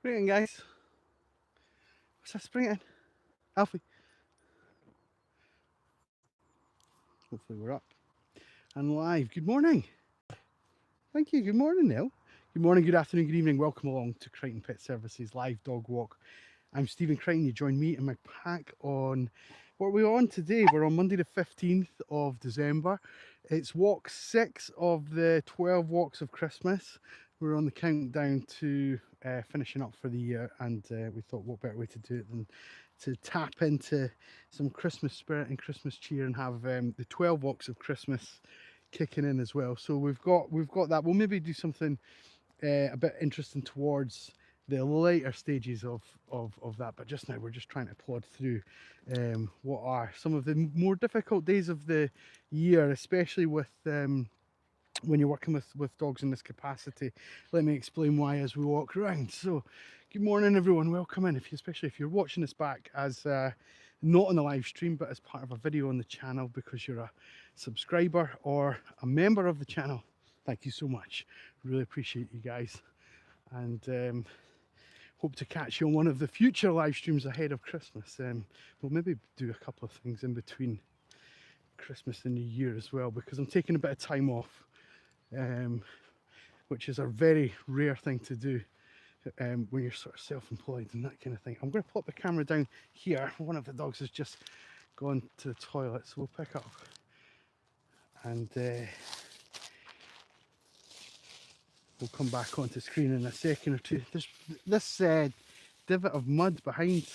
Bring it in, guys. What's this? Bring it in. Alfie. Hopefully we're up and live. Good morning. Thank you. Good morning, Neil. Good morning, good afternoon, good evening. Welcome along to Crighton Pet Services live dog walk. I'm Stephen Crighton. You join me and my pack on what are we on today? We're on Monday the 15th of December. It's walk 6 of the 12 walks of Christmas. We're on the countdown to finishing up for the year, and we thought what better way to do it than to tap into some Christmas spirit and Christmas cheer and have the 12 walks of Christmas kicking in as well. So we've got that. We'll maybe do something a bit interesting towards the later stages of that, but just now we're just trying to plod through what are some of the more difficult days of the year, especially with when you're working with dogs in this capacity. Let me explain why as we walk around. So good morning everyone, welcome in, especially if you're watching this back as not on the live stream but as part of a video on the channel because you're a subscriber or a member of the channel. Thank you so much, really appreciate you guys, and hope to catch you on one of the future live streams ahead of Christmas. We'll maybe do a couple of things in between Christmas and New Year as well, because I'm taking a bit of time off, which is a very rare thing to do when you're sort of self-employed and that kind of thing. I'm going to pop the camera down here. One of the dogs has just gone to the toilet, so we'll pick up and we'll come back onto screen in a second or two. This divot of mud behind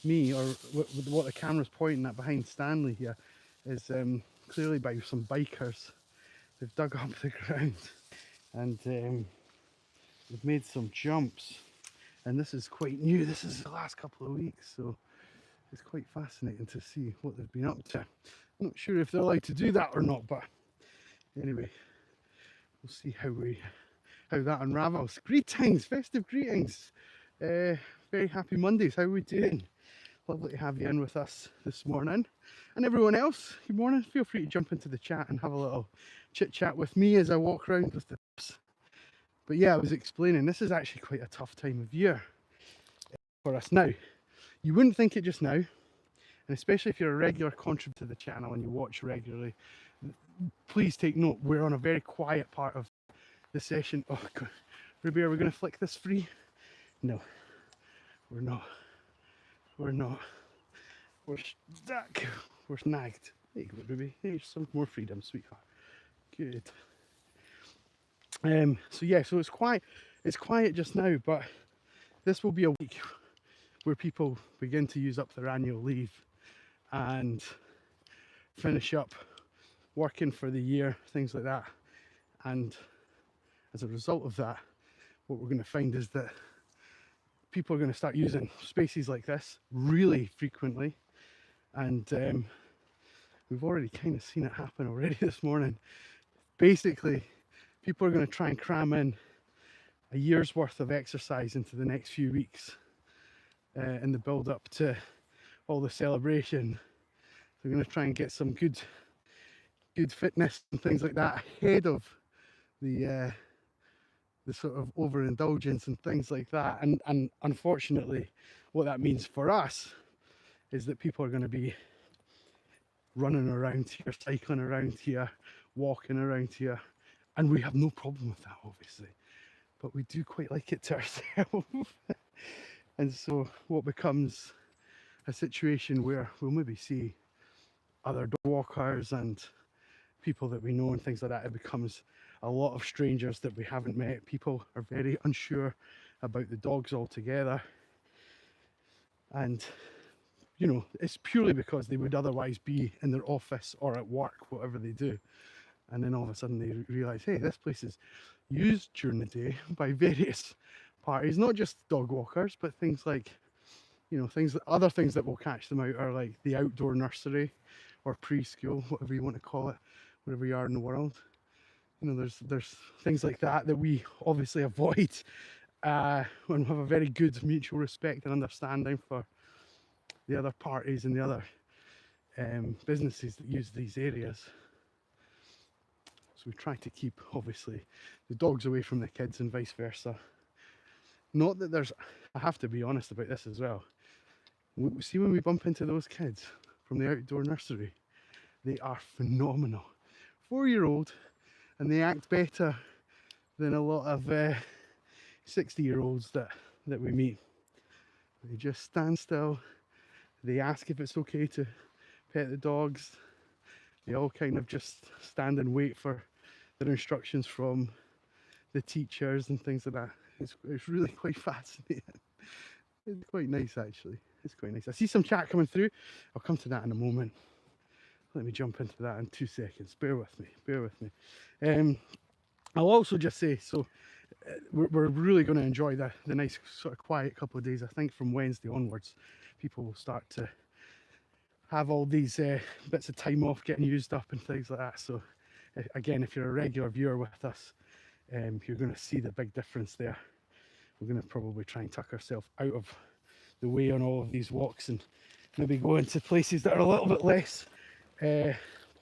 me, or what the camera's pointing at behind Stanley here, is clearly by some bikers. They've dug up the ground and they've made some jumps, and this is quite new. This is the last couple of weeks, so it's quite fascinating to see what they've been up to. I'm not sure if they're allowed to do that or not, but anyway, we'll see how that unravels. Greetings, festive greetings. Very happy Mondays. How are we doing? Lovely to have you in with us this morning. And everyone else, good morning. Feel free to jump into the chat and have a little chit chat with me as I walk around with the pups. But yeah, I was explaining, this is actually quite a tough time of year for us now. You wouldn't think it just now, and especially if you're a regular contributor to the channel and you watch regularly, please take note, we're on a very quiet part of the session. Oh God, Ruby, are we going to flick this free? No, we're not. We're not. We're stuck. We're snagged. There you go, Ruby. Here's some more freedom, sweetheart. Good. So yeah, so it's quiet just now, but this will be a week where people begin to use up their annual leave and finish up working for the year, things like that. And as a result of that, what we're going to find is that people are going to start using spaces like this really frequently, and we've already kind of seen it happen already this morning. Basically, people are going to try and cram in a year's worth of exercise into the next few weeks in the build up to all the celebration. They're going to try and get some good fitness and things like that ahead of the sort of overindulgence and things like that. And unfortunately, what that means for us is that people are going to be running around here, cycling around here, walking around here, and we have no problem with that, obviously, but we do quite like it to ourselves. And so what becomes a situation where we'll maybe see other dog walkers and people that we know and things like that, it becomes a lot of strangers that we haven't met. People are very unsure about the dogs altogether, and you know, it's purely because they would otherwise be in their office or at work, whatever they do, and then all of a sudden they realise, hey, this place is used during the day by various parties, not just dog walkers, but things like, you know, other things that will catch them out are like the outdoor nursery or preschool, whatever you want to call it, wherever you are in the world. You know, there's things like that that we obviously avoid when we have a very good mutual respect and understanding for the other parties and the other businesses that use these areas. So we try to keep, obviously, the dogs away from the kids and vice versa. Not that there's, I have to be honest about this as well. See, when we bump into those kids from the outdoor nursery, they are phenomenal. 4-year-old, and they act better than a lot of 60-year-olds that we meet. They just stand still. They ask if it's okay to pet the dogs. They all kind of just stand and wait for their instructions from the teachers and things like that. It's really quite fascinating. It's quite nice, actually. It's quite nice. I see some chat coming through. I'll come to that in a moment. Let me jump into that in 2 seconds. Bear with me. Bear with me. I'll also just say, so we're really going to enjoy the nice sort of quiet couple of days. I think from Wednesday onwards, people will start to have all these bits of time off getting used up and things like that. So again, if you're a regular viewer with us, you're going to see the big difference there. We're going to probably try and tuck ourselves out of the way on all of these walks and maybe go into places that are a little bit less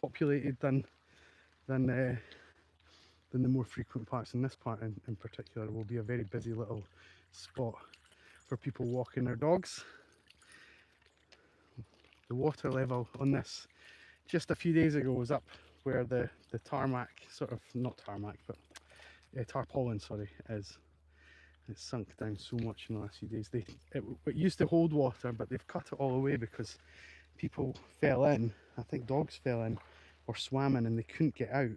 populated than the more frequent parts. And this part in particular will be a very busy little spot for people walking their dogs. The water level on this just a few days ago was up where the tarmac, sort of, not tarmac, but tarpaulin, sorry, is. It's sunk down so much in the last few days. It used to hold water, but they've cut it all away because people fell in. I think dogs fell in or swam in and they couldn't get out.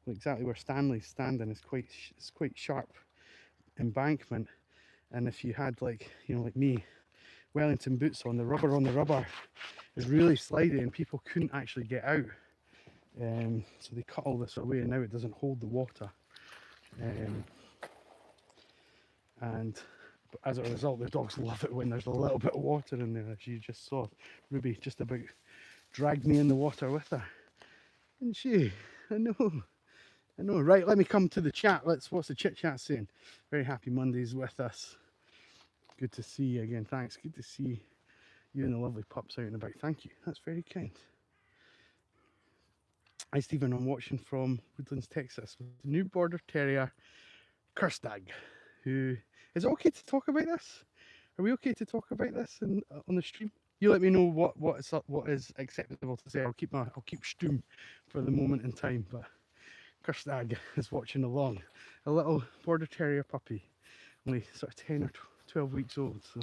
Well, exactly where Stanley's standing is quite sharp embankment, and if you had, like, you know, like me, Wellington boots on, the rubber is really slidey and people couldn't actually get out. So they cut all this away and now it doesn't hold the water. And as a result, the dogs love it when there's a little bit of water in there. As you just saw, Ruby just about dragged me in the water with her. And she, I know. Right, let me come to the chat. What's the chit chat saying? Very happy Monday's with us. Good to see you again. Thanks. Good to see you and the lovely pups out and about. Thank you. That's very kind. Hi Stephen, I'm watching from Woodlands, Texas with the new Border Terrier, Kirstag. Who is it okay to talk about this? Are we okay to talk about this on the stream? You let me know what is acceptable to say. I'll keep stream for the moment in time. But Kirstag is watching along, a little Border Terrier puppy, only sort of 10 or 12 weeks old. So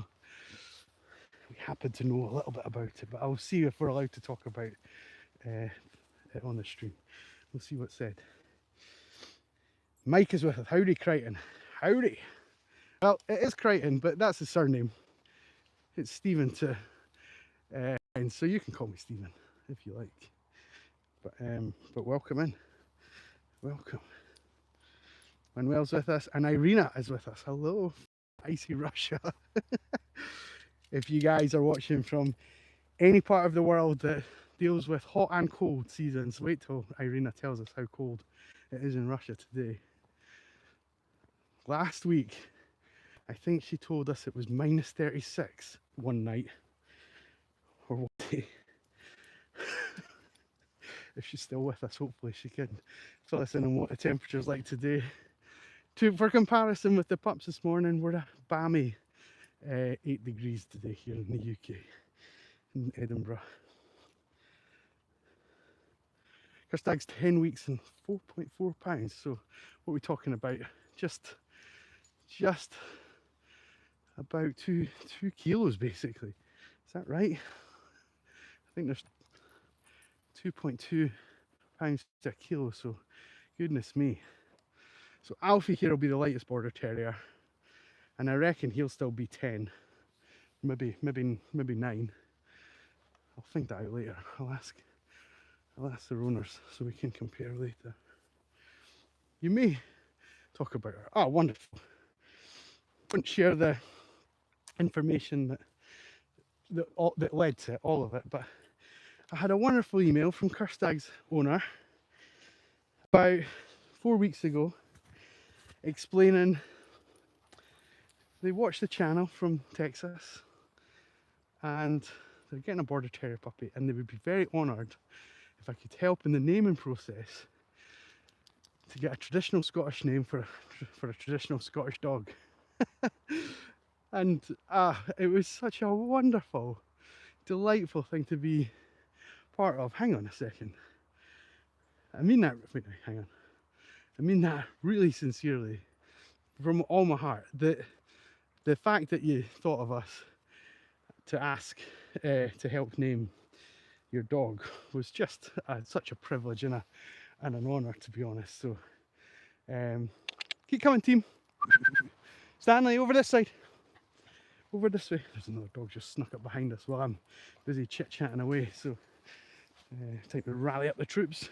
we happen to know a little bit about it. But I'll see if we're allowed to talk about it on the stream. We'll see what's said. Mike is with us. Howdy, Crighton. Howdy. Well, it is Crichton, but that's his surname. It's Stephen to, and so you can call me Stephen if you like. But welcome in. Welcome. Manuel's with us, and Irina is with us. Hello, icy Russia. If you guys are watching from any part of the world that deals with hot and cold seasons, wait till Irina tells us how cold it is in Russia today. Last week, I think she told us it was minus 36 one night, or one day. If she's still with us, hopefully she can fill us in on what the temperature's like today. For comparison with the pups this morning, we're a balmy 8 degrees today here in the UK, in Edinburgh. Kirstag's 10 weeks and 4.4 pounds, so what are we talking about? Just about two kilos basically. Is that right? I think there's 2.2 pounds to a kilo, so goodness me. So Alfie here will be the lightest Border Terrier, and I reckon he'll still be 10, maybe 9. I'll think that out later. I'll ask their owners so we can compare later. You may talk about her. Oh, wonderful. I won't share the information that led to all of it, but I had a wonderful email from Kirstag's owner about 4 weeks ago explaining they watched the channel from Texas and they're getting a Border Terrier puppy, and they would be very honoured if I could help in the naming process to get a traditional Scottish name for a traditional Scottish dog. And it was such a wonderful, delightful thing to be part of. Hang on a second. I mean that, wait, hang on. I mean that really sincerely, from all my heart. The fact that you thought of us to ask to help name your dog was just such a privilege and an honour, to be honest. So keep coming, team. Stanley, over this side. Over this way. There's another dog just snuck up behind us while I'm busy chit-chatting away. So time to rally up the troops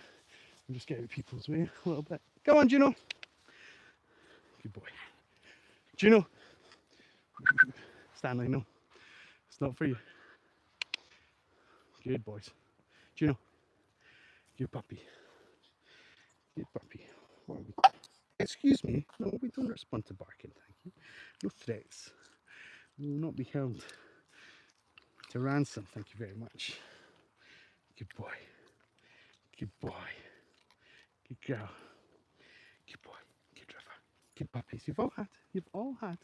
and just get out of people's way a little bit. Come on, Juno. Good boy. Juno. Stanley, no. It's not for you. Good boys. Juno. Good puppy. Good puppy. Excuse me. No, we don't respond to barking, thank you. No threats. We will not be held to ransom, thank you very much. Good boy. Good boy. Good girl. Good boy. Good river. Good puppies. You've all had. You've all had.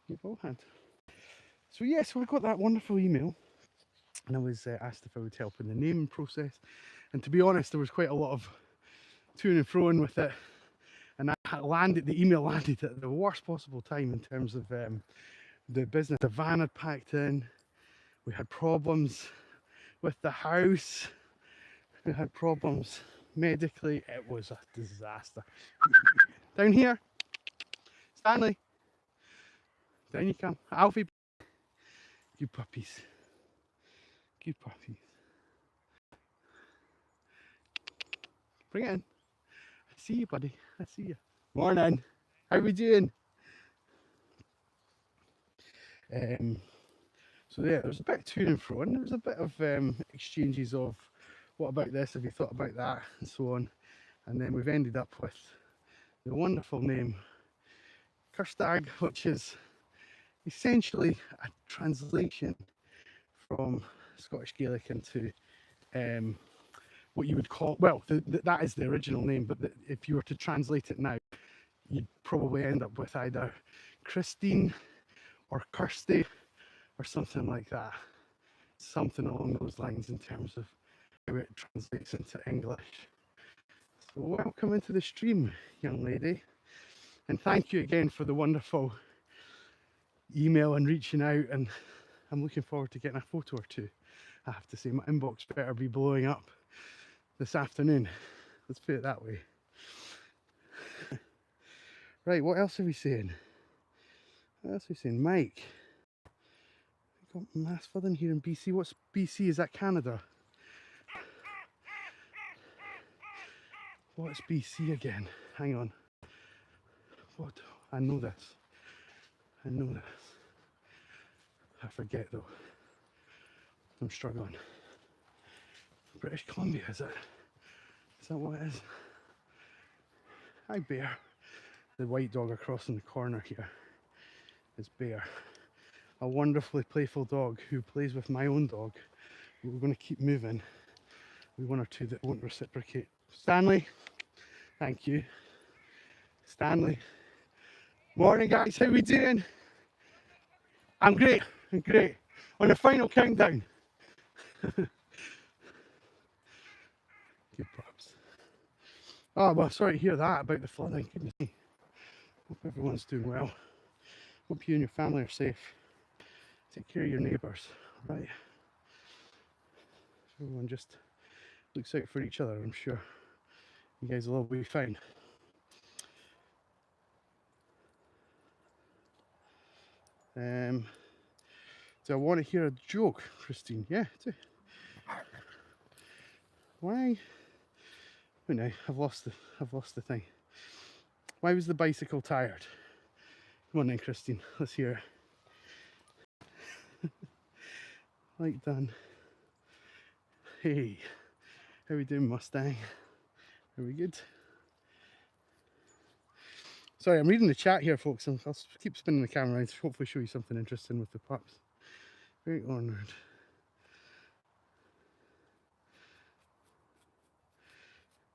You've all had. So yes, we got that wonderful email, and I was asked if I would help in the naming process. And to be honest, there was quite a lot of to and fro with it, and the email landed at the worst possible time in terms of the business. The van had packed in. We had problems with the house. We had problems medically. It was a disaster. Down here, Stanley. Down you come, Alfie. Good puppies. Good puppies. Bring it in. I see you, buddy. I see you. Morning. How we doing? So yeah, there was a bit of to and fro, and there was a bit of exchanges of what about this, have you thought about that, and so on. And then we've ended up with the wonderful name Kirstag, which is essentially a translation from Scottish Gaelic into what you would call, well, that is the original name, but if you were to translate it now, you'd probably end up with either Christine or Kirsty or something like that. Something along those lines in terms of how it translates into English. So welcome into the stream, young lady. And thank you again for the wonderful email and reaching out, and I'm looking forward to getting a photo or two. I have to say my inbox better be blowing up this afternoon. Let's put it that way. Right, what else are we saying? What else are we saying? Mike. We got mass flooding here in BC. What's BC? Is that Canada? What's BC again? Hang on. What? I know this. I know this. I forget though. I'm struggling. British Columbia, is it? Is that what it is? Hi, Bear. The white dog across in the corner here is Bear. A wonderfully playful dog who plays with my own dog. We're going to keep moving. We one or two that won't reciprocate. Stanley, thank you. Stanley. Morning, guys. How we doing? I'm great. I'm great. On the final countdown. Good props. Oh, well, sorry to hear that about the flooding. Goodness me. Hope everyone's doing well. Hope you and your family are safe. Take care of your neighbours, right? Everyone just looks out for each other, I'm sure. You guys will all be fine. Do I want to hear a joke, Christine? Yeah, do. Why? Oh no, I've lost the thing. Why was the bicycle tired? Come on then, Christine. Let's hear it. Like done. Hey, how we doing, Mustang? Are we good? Sorry, I'm reading the chat here, folks. I'll keep spinning the camera around to hopefully show you something interesting with the pups. Very honoured.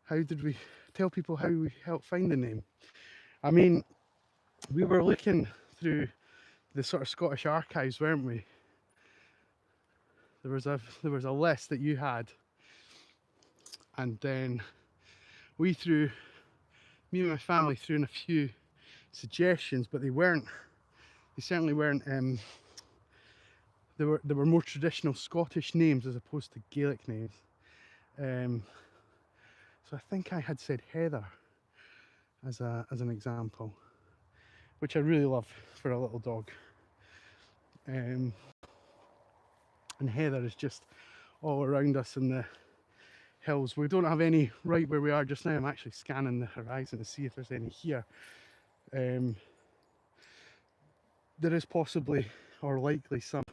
How did we tell people how we helped find the name? I mean, we were looking through the sort of Scottish archives, weren't we? There was a list that you had, and then me and my family threw in a few suggestions, but they certainly weren't. They were more traditional Scottish names as opposed to Gaelic names. So I think I had said Heather as an example, which I really love for a little dog. And Heather is just all around us in the hills. We don't have any right where we are just now. I'm actually scanning the horizon to see if there's any here. There is possibly or likely some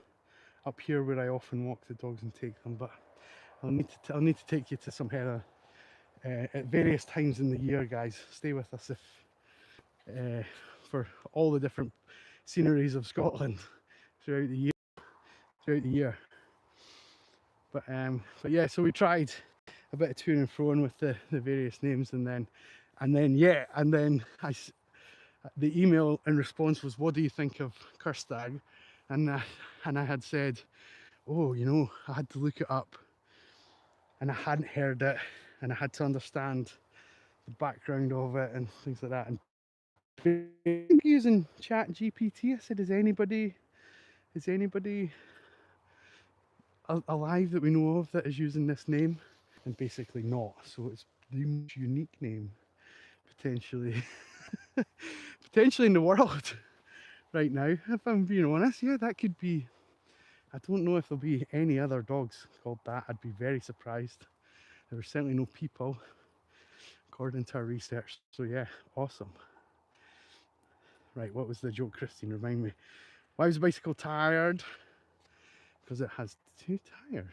up here where I often walk the dogs and take them, but I'll need to take you to some heather at various times in the year, guys. Stay with us for all the different sceneries of Scotland throughout the year. But yeah, so we tried a bit of to and fro with the various names, and then the email in response was, "What do you think of Kirstag?" And I had said, "Oh, you know, I had to look it up, and I hadn't heard it, and I had to understand the background of it and things like that." And using Chat GPT, I said, "Is anybody alive that we know of that is using this name?" And basically not. So it's the most unique name potentially in the world right now, if I'm being honest. Yeah, that could be. I don't know if there'll be any other dogs called that. I'd be very surprised. There were certainly no people, according to our research. So yeah, awesome. Right, what was the joke, Christine? Remind me. Why was the bicycle tired? Because it has two tires.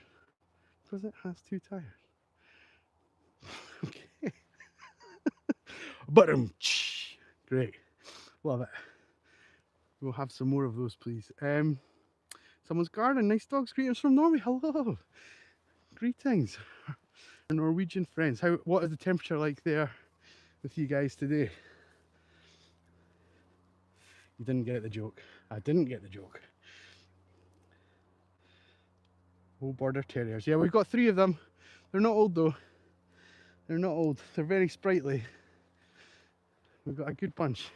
Because it has two tires. Okay. But great. Love it. We'll have some more of those, please. Someone's garden. Nice dogs. Greetings from Norway. Hello. Greetings. Our Norwegian friends. What is the temperature like there with you guys today? You didn't get the joke. I didn't get the joke. Oh, border terriers. Yeah, we've got 3 of them. They're not old though. They're not old. They're very sprightly. We've got a good bunch.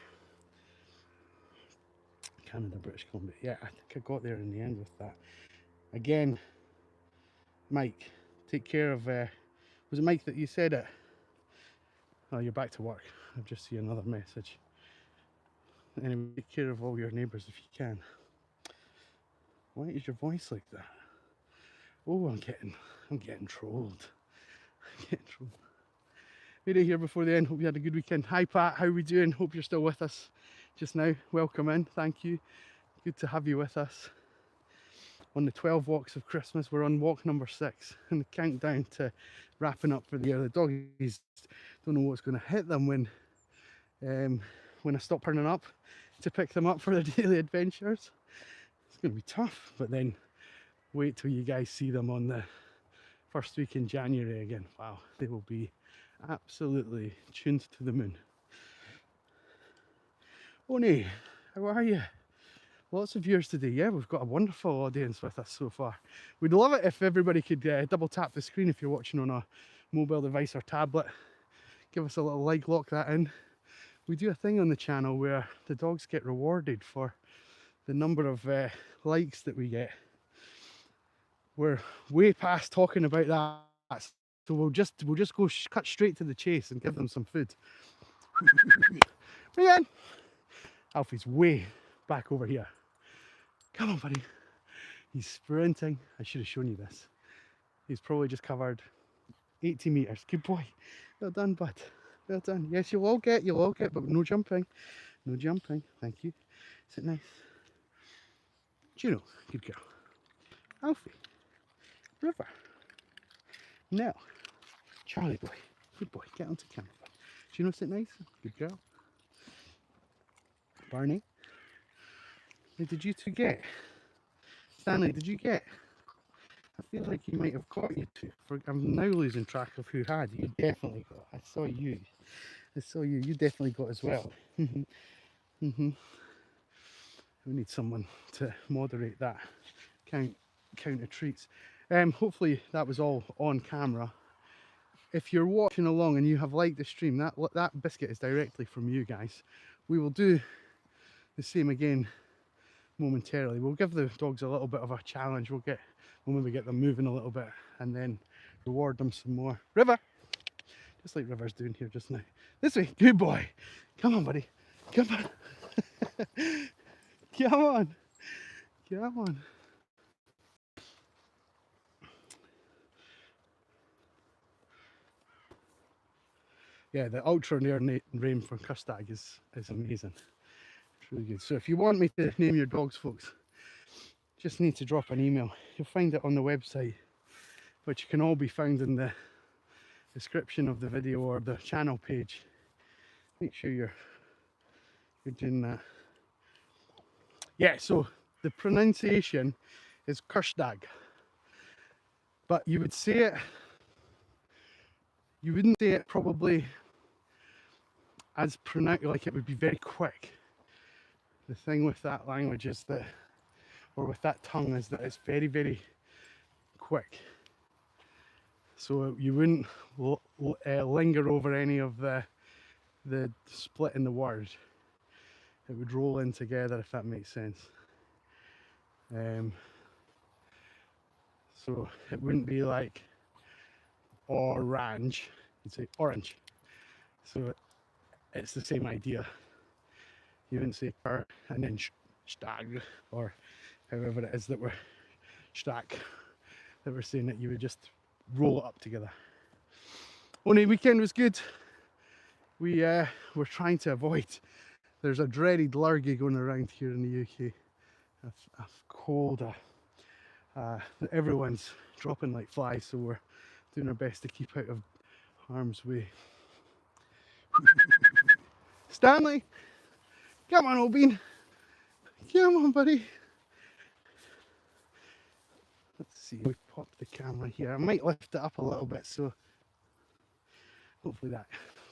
Canada, British Columbia. Yeah, I think I got there in the end with that. Again, Mike, take care of. Was it Mike that you said it? Oh, you're back to work. I've just seen another message. Anyway, take care of all your neighbours if you can. Why is your voice like that? Oh, I'm getting trolled. Made it here before the end. Hope you had a good weekend. Hi Pat, how are we doing? Hope you're still with us just now. Welcome in. Thank you. Good to have you with us on the 12 walks of Christmas. We're on walk number 6 and the countdown to wrapping up for the year. The doggies don't know what's going to hit them when I stop turning up to pick them up for their daily adventures. It's going to be tough, but then wait till you guys see them on the first week in January again. Wow, they will be absolutely tuned to the moon. Oni, how are you? Lots of viewers today. Yeah, we've got a wonderful audience with us so far. We'd love it if everybody could double tap the screen if you're watching on a mobile device or tablet. Give us a little like, lock that in. We do a thing on the channel where the dogs get rewarded for the number of likes that we get. We're way past talking about that, so we'll just go cut straight to the chase and give them some food. Bring in. Alfie's way back over here. Come on, buddy. He's sprinting. I should have shown you this. He's probably just covered 80 meters. Good boy. Well done, bud. Well done. Yes, you'll all get, but no jumping. No jumping. Thank you. Sit nice. Juno, good girl. Alfie. River. Nell. Charlie boy. Good boy. Get onto camera. Juno, sit nice. Good girl. Barney. What did you two get? Stanley, did you get? I feel like you might have caught you two. I'm now losing track of who had. You definitely got. I saw you. You definitely got as well. We need someone to moderate that count of treats. Hopefully that was all on camera. If you're watching along and you have liked the stream, that biscuit is directly from you guys. We will do the same again momentarily. We'll give the dogs a little bit of a challenge. We'll maybe get them moving a little bit and then reward them some more. River, just like River's doing here just now. This way, good boy. Come on, buddy. Come on. Come on. Come on. Yeah, the ultra near rain from Custag is amazing. It's really good. So if you want me to name your dogs, folks, just need to drop an email. You'll find it on the website, which can all be found in the description of the video or the channel page. Make sure you're doing that. Yeah, so the pronunciation is Custag, but you would say it, you wouldn't say it probably as pronounced, like it would be very quick. The thing with that language is that, or with that tongue, is that it's very, very quick. So you wouldn't linger over any of the split in the word. It would roll in together, if that makes sense. So it wouldn't be like orange, you'd say orange. So it's the same idea. You wouldn't say per and then stag, or however it is that we're stack, that we're saying it. You would just roll it up together. Only weekend was good. We're trying to avoid, there's a dreaded lurgy going around here in the UK. A cold, everyone's dropping like flies, so we're doing our best to keep out of harm's way. Stanley, come on, old bean. Come on, buddy. Let's see, we pop the camera here. I might lift it up a little bit, so hopefully that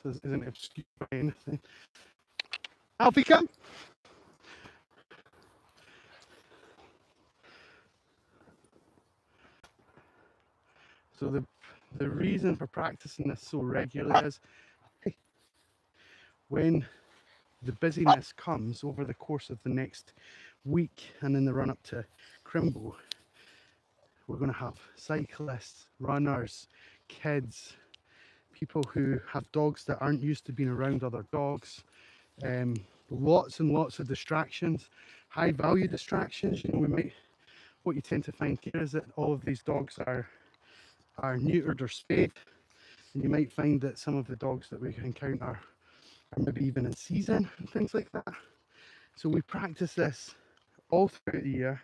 isn't obscured by anything. Alfie, come. So the reason for practicing this so regularly is when the busyness comes over the course of the next week and in the run up to Crimbo, we're going to have cyclists, runners, kids, people who have dogs that aren't used to being around other dogs, lots and lots of distractions, high value distractions. You know, what you tend to find here is that all of these dogs are neutered or spayed, and you might find that some of the dogs that we encounter are maybe even in season and things like that. So we practice this all throughout the year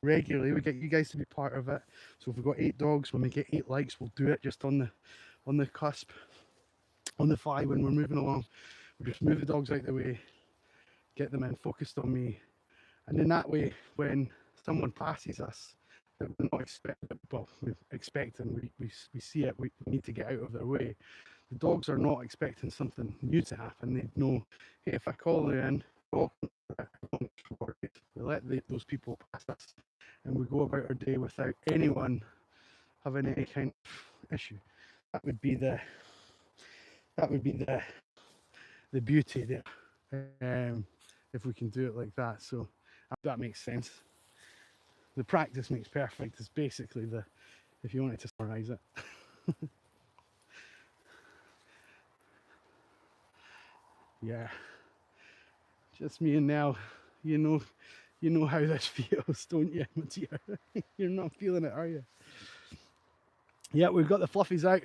regularly. We get you guys to be part of it. So if we've got 8 dogs, when we get 8 likes, we'll do it just on the cusp, on the fly when we're moving along. We just move the dogs out the way, get them in focused on me, and in that way, when someone passes us that we're not expecting, well, we expect and we see it, we need to get out of their way. The dogs are not expecting something new to happen. They know, hey, if I call you in, we let those people pass us, and we go about our day without anyone having any kind of issue. That would be the beauty there, if we can do it like that. So that makes sense. The practice makes perfect is basically if you wanted to summarize it. Yeah, just me and Nell. You know how this feels, don't you, my dear? You're not feeling it, are you? Yeah, we've got the fluffies out.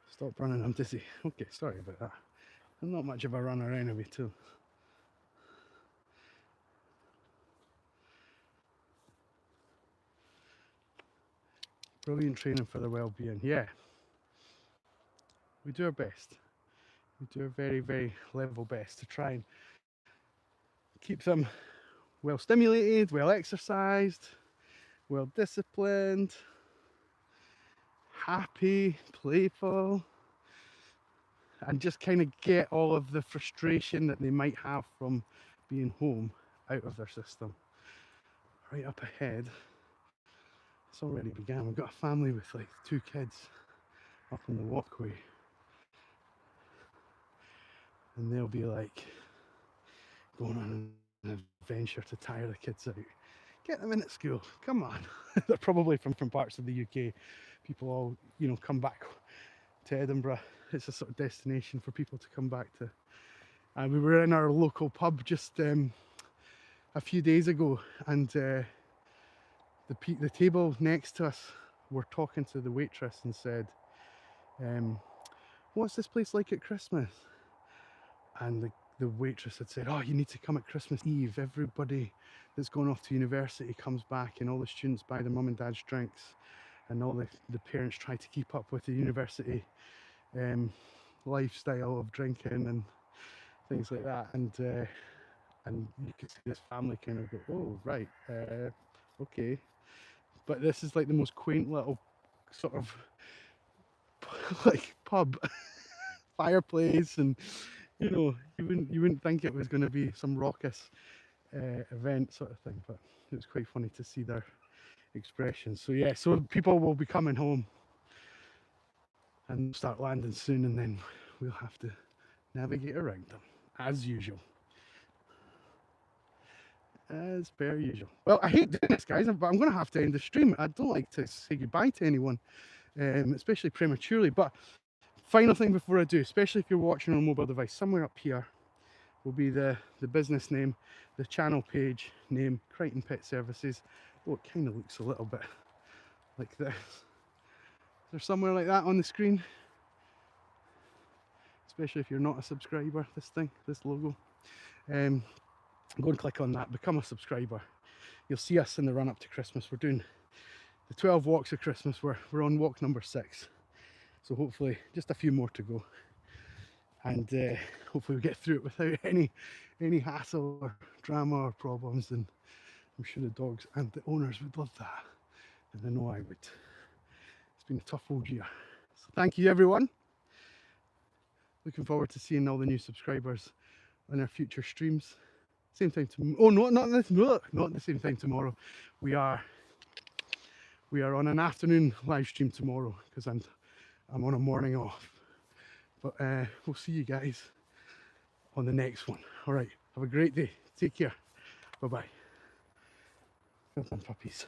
Stop running, I'm dizzy. Okay, sorry about that. I'm not much of a runner anyway, too. Brilliant training for their well-being. Yeah, we do our best. We do our very, very level best to try and keep them well stimulated, well exercised, well disciplined, happy, playful, and just kind of get all of the frustration that they might have from being home out of their system. Right up ahead, it's already began. We've got a family with like 2 kids up on the walkway, and they'll be like going on an adventure to tire the kids out. Get them in at school, come on. They're probably from parts of the UK. People all, you know, come back to Edinburgh. It's a sort of destination for people to come back to. And we were in our local pub just a few days ago, and the table next to us were talking to the waitress and said, what's this place like at Christmas? And the waitress had said, oh, you need to come at Christmas Eve. Everybody that's going off to university comes back, and all the students buy their mum and dad's drinks, and all the parents try to keep up with the university lifestyle of drinking and things like that. And you could see this family kind of go, oh, right, okay. But this is like the most quaint little sort of like pub, fireplace, and you know, you wouldn't think it was going to be some raucous event sort of thing, but it was quite funny to see their expressions. So yeah, so people will be coming home and start landing soon, and then we'll have to navigate around them as usual. As per usual. Well, I hate doing this, guys, but I'm going to have to end the stream. I don't like to say goodbye to anyone, especially prematurely. But final thing before I do, especially if you're watching on a mobile device, somewhere up here will be the business name, the channel page name, Crighton Pet Services. Oh, it kind of looks a little bit like this. Is there somewhere like that on the screen? Especially if you're not a subscriber, this logo. Go and click on that, become a subscriber. You'll see us in the run up to Christmas. We're doing the 12 walks of Christmas. We're on walk number 6. So hopefully just a few more to go. And hopefully we get through it without any hassle or drama or problems. And I'm sure the dogs and the owners would love that. And I know I would. It's been a tough old year. So thank you, everyone. Looking forward to seeing all the new subscribers on our future streams. Same time tomorrow. Oh, not at the same time tomorrow. We are on an afternoon live stream tomorrow because I'm on a morning off. But we'll see you guys on the next one. All right. Have a great day. Take care. Bye bye. Well done, puppies.